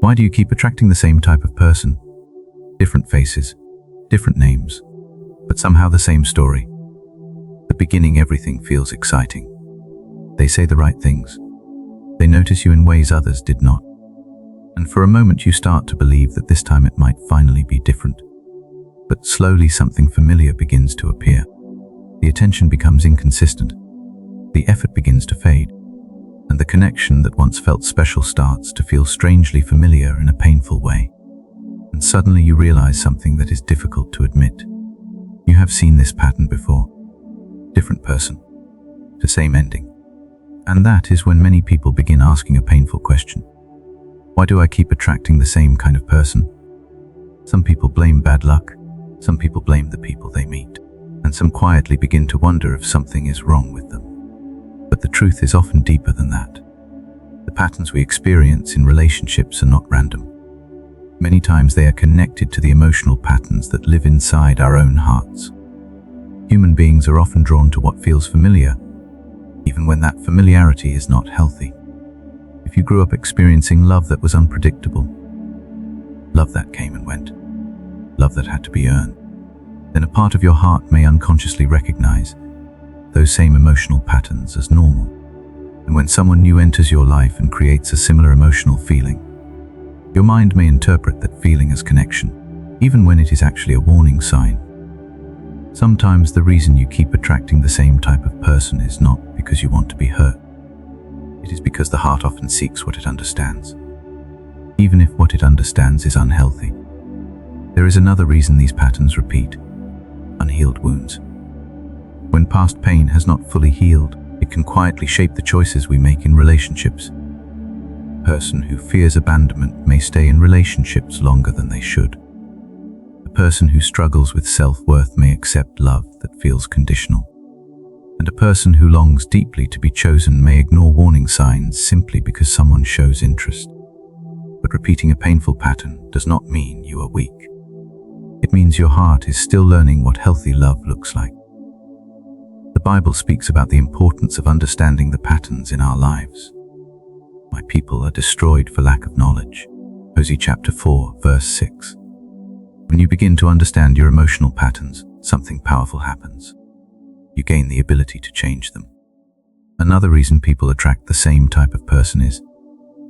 Why do you keep attracting the same type of person? Different faces, different names, but somehow the same story. At the beginning, everything feels exciting. They say the right things. They notice you in ways others did not. And for a moment you start to believe that this time it might finally be different. But slowly something familiar begins to appear. The attention becomes inconsistent. The effort begins to fade. And the connection that once felt special starts to feel strangely familiar in a painful way. And suddenly you realize something that is difficult to admit. You have seen this pattern before. Different person, the same ending. And that is when many people begin asking a painful question. Why do I keep attracting the same kind of person? Some people blame bad luck. Some people blame the people they meet. And some quietly begin to wonder if something is wrong with them. But the truth is often deeper than that. The patterns we experience in relationships are not random. Many times they are connected to the emotional patterns that live inside our own hearts. Human beings are often drawn to what feels familiar, even when that familiarity is not healthy. If you grew up experiencing love that was unpredictable, love that came and went, love that had to be earned, then a part of your heart may unconsciously recognize those same emotional patterns as normal. And when someone new enters your life and creates a similar emotional feeling, your mind may interpret that feeling as connection, even when it is actually a warning sign. Sometimes the reason you keep attracting the same type of person is not because you want to be hurt. It is because the heart often seeks what it understands, even if what it understands is unhealthy. There is another reason these patterns repeat: unhealed wounds. When past pain has not fully healed, it can quietly shape the choices we make in relationships. A person who fears abandonment may stay in relationships longer than they should. A person who struggles with self-worth may accept love that feels conditional. And a person who longs deeply to be chosen may ignore warning signs simply because someone shows interest. But repeating a painful pattern does not mean you are weak. It means your heart is still learning what healthy love looks like. The Bible speaks about the importance of understanding the patterns in our lives. My people are destroyed for lack of knowledge. Hosea chapter 4, verse 6. When you begin to understand your emotional patterns, something powerful happens. You gain the ability to change them. Another reason people attract the same type of person is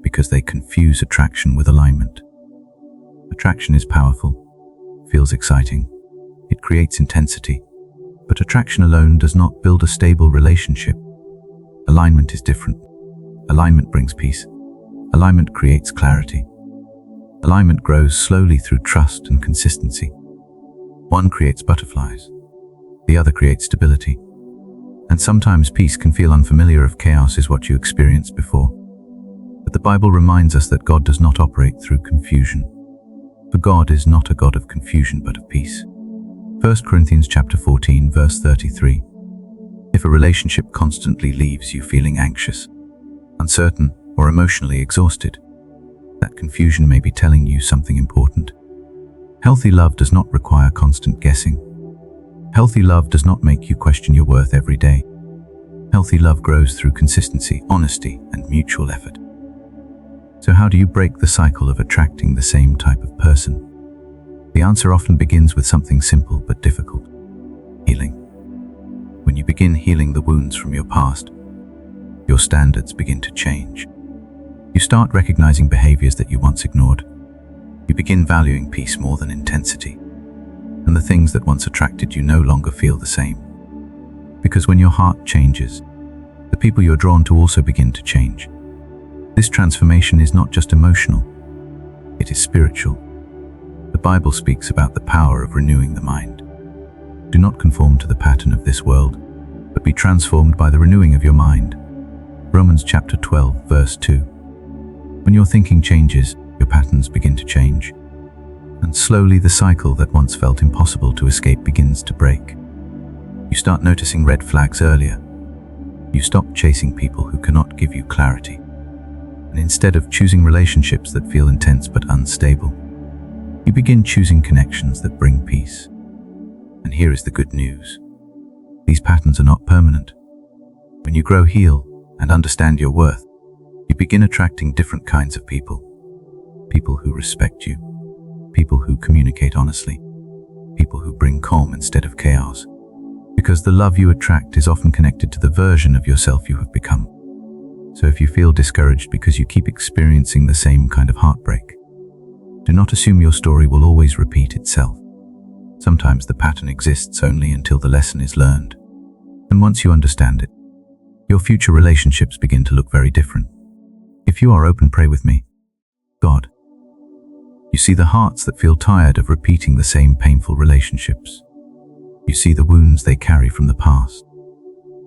because they confuse attraction with alignment. Attraction is powerful, feels exciting, it creates intensity, but attraction alone does not build a stable relationship. Alignment is different. Alignment brings peace. Alignment creates clarity. Alignment grows slowly through trust and consistency. One creates butterflies. The other creates stability. And sometimes peace can feel unfamiliar if chaos is what you experienced before. But the Bible reminds us that God does not operate through confusion. For God is not a God of confusion but of peace. 1 Corinthians chapter 14, verse 33. If a relationship constantly leaves you feeling anxious, uncertain, or emotionally exhausted, that confusion may be telling you something important. Healthy love does not require constant guessing. Healthy love does not make you question your worth every day. Healthy love grows through consistency, honesty, and mutual effort. So how do you break the cycle of attracting the same type of person? The answer often begins with something simple but difficult: healing. When you begin healing the wounds from your past, your standards begin to change. You start recognizing behaviors that you once ignored. You begin valuing peace more than intensity. And the things that once attracted you no longer feel the same. Because when your heart changes, the people you're drawn to also begin to change. This transformation is not just emotional, it is spiritual. The Bible speaks about the power of renewing the mind. Do not conform to the pattern of this world, but be transformed by the renewing of your mind. Romans chapter 12, verse 2. When your thinking changes, your patterns begin to change. And slowly the cycle that once felt impossible to escape begins to break. You start noticing red flags earlier. You stop chasing people who cannot give you clarity. And instead of choosing relationships that feel intense but unstable, you begin choosing connections that bring peace. And here is the good news. These patterns are not permanent. When you grow, heal, and understand your worth, you begin attracting different kinds of people. people who respect you, people who communicate honestly, people who bring calm instead of chaos. Because the love you attract is often connected to the version of yourself you have become. So if you feel discouraged because you keep experiencing the same kind of heartbreak, do not assume your story will always repeat itself. Sometimes the pattern exists only until the lesson is learned. And once you understand it, your future relationships begin to look very different. If you are open, pray with me. God, you see the hearts that feel tired of repeating the same painful relationships. You see the wounds they carry from the past.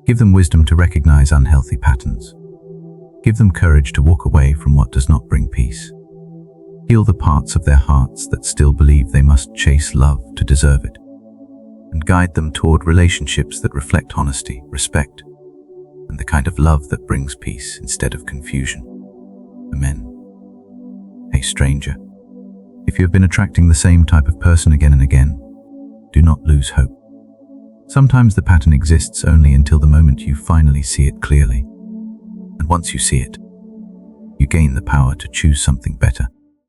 Give them wisdom to recognize unhealthy patterns. Give them courage to walk away from what does not bring peace. Heal the parts of their hearts that still believe they must chase love to deserve it. And guide them toward relationships that reflect honesty, respect, and the kind of love that brings peace instead of confusion. Amen. Hey stranger, if you have been attracting the same type of person again and again, do not lose hope. Sometimes the pattern exists only until the moment you finally see it clearly. And once you see it, you gain the power to choose something better.